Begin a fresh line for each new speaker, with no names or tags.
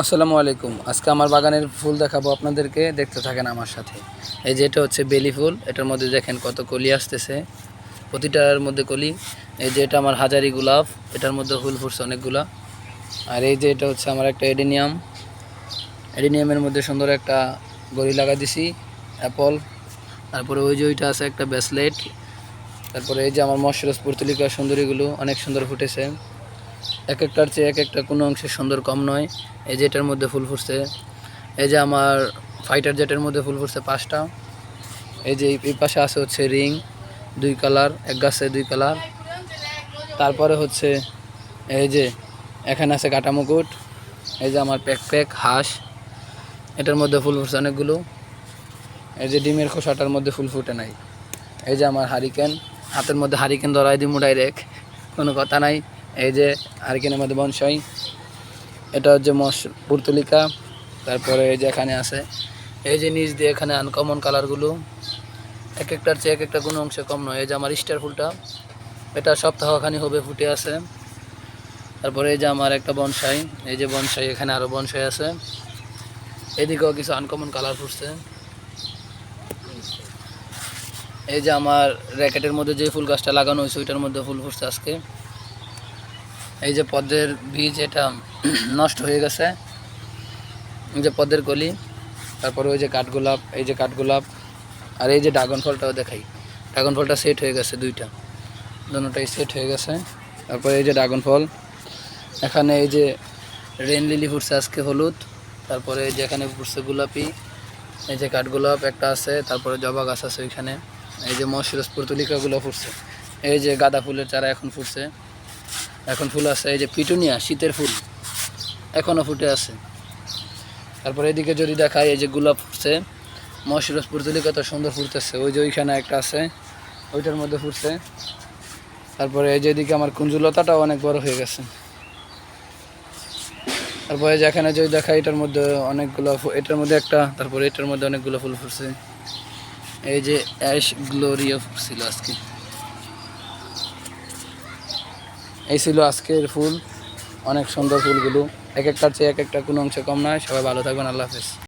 আসসালামু আলাইকুম। আজকে আমার বাগানের ফুল দেখাবো আপনাদেরকে, দেখতে থাকেন আমার সাথে। এই যে এটা হচ্ছে বেলি ফুল, এটার মধ্যে দেখেন কত কলি আসতেছে, প্রতিটার মধ্যে কলি। এই যে এটা আমার হাজারি গোলাপ, এটার মধ্যে ফুল ফুটছে অনেকগুলা। আর এই যে এটা হচ্ছে আমার একটা এডেনিয়াম, এডেনিয়ামের মধ্যে সুন্দর একটা গড়ি লাগা দিছি অ্যাপল। তারপরে ওই যে ওইটা আছে একটা ব্রেসলেট। তারপরে এই যে আমার মশরস পর্তুলিকা সুন্দরীগুলো অনেক সুন্দর ফুটেছে, এক একটার চেয়ে এক একটা কোনো অংশে সুন্দর কম নয়। এই যে এটার মধ্যে ফুল ফুটছে। এই যে আমার ফাইটার জেটের মধ্যে ফুল ফুটছে 5টা। এই যে এই পাশে আছে হচ্ছে রিং, 2 কালার, এক গাছে 2 কালার। তারপরে হচ্ছে এই যে এখানে আছে কাটা মুকুট। এই যে আমার প্যাক হাঁস, এটার মধ্যে ফুল ফুটছে অনেকগুলো। এই যে ডিমের খোসাটার মধ্যে ফুল ফুটে নাই। এই যে আমার হারিকেন, হাতের মধ্যে হারিকেন ধরাই দিমু ডাইরেক্ট, কোনো কথা নাই। এই যে হারিকেনের মধ্যে বনসাই, এটা হচ্ছে পুর্তলিকা। তারপরে এই যে এখানে আছে, এই যে নিচ দিয়ে এখানে আনকমন কালারগুলো, এক একটার চেয়ে এক একটা কোনো অংশে কম নয়। এই যে আমার স্টার ফুলটা, এটা সপ্তাহখানি হবে ফুটে আছে। তারপরে এই যে আমার একটা বনসাই, এই যে বনসাই, এখানে আরও বনসাই আছে। এদিকেও কিছু আনকমন কালার ফুটছে। এই যে আমার র্যাকেটের মধ্যে যে ফুল গাছটা লাগানো হয়েছে ওইটার মধ্যে ফুল ফুটছে আজকে। এই যে পদ্মের বীজ, এটা নষ্ট হয়ে গেছে, এই যে পদ্মের কলি। তারপরে ওই যে কাঠগোলাপ, এই যে কাঠগোলাপ। আর এই যে ড্রাগন ফলটাও দেখাই, ড্রাগন ফলটা সেট হয়ে গেছে, দুটোটাই সেট হয়ে গেছে। তারপরে এই যে ড্রাগন ফল, এখানে এই যে রেন লিলি ফুটছে আজকে হলুদ। তারপরে এই যে এখানে ফুটছে গোলাপি, এই যে কাঠগোলাপ একটা আছে। তারপরে জবা গাছ আছে ওইখানে। এই যে মশরস পর্তুলিকাগুলো ফুটছে। এই যে গাঁদা ফুলের চারা এখন ফুটছে, এখন ফুল আছে। এই যে পিটুনিয়া, শীতের ফুল এখনও ফুটে আছে। তারপরে এদিকে যদি দেখায়, এই যে গোলাপ ফুটছে, মশরস পর্তুলিকা তো সুন্দর ফুটতেছে। ওই যে ওইখানে একটা আছে, ওইটার মধ্যে ফুটছে। তারপরে এই যে এদিকে আমার কুঞ্জলতাটাও অনেক বড় হয়ে গেছে। তারপরে যে এখানে যদি দেখায়, এটার মধ্যে অনেকগুলো, এটার মধ্যে একটা, তারপরে এটার মধ্যে অনেকগুলো ফুল ফুটছে। এই যে অ্যাশ গ্লোরিয়া ফুটছিল আজকে। এই ছিল আজকের ফুল, অনেক সুন্দর ফুলগুলো, এক একটার চেয়ে এক একটা কোনো অংশে কম নয়। সবাই ভালো থাকবেন, আল্লাহ হাফেজ।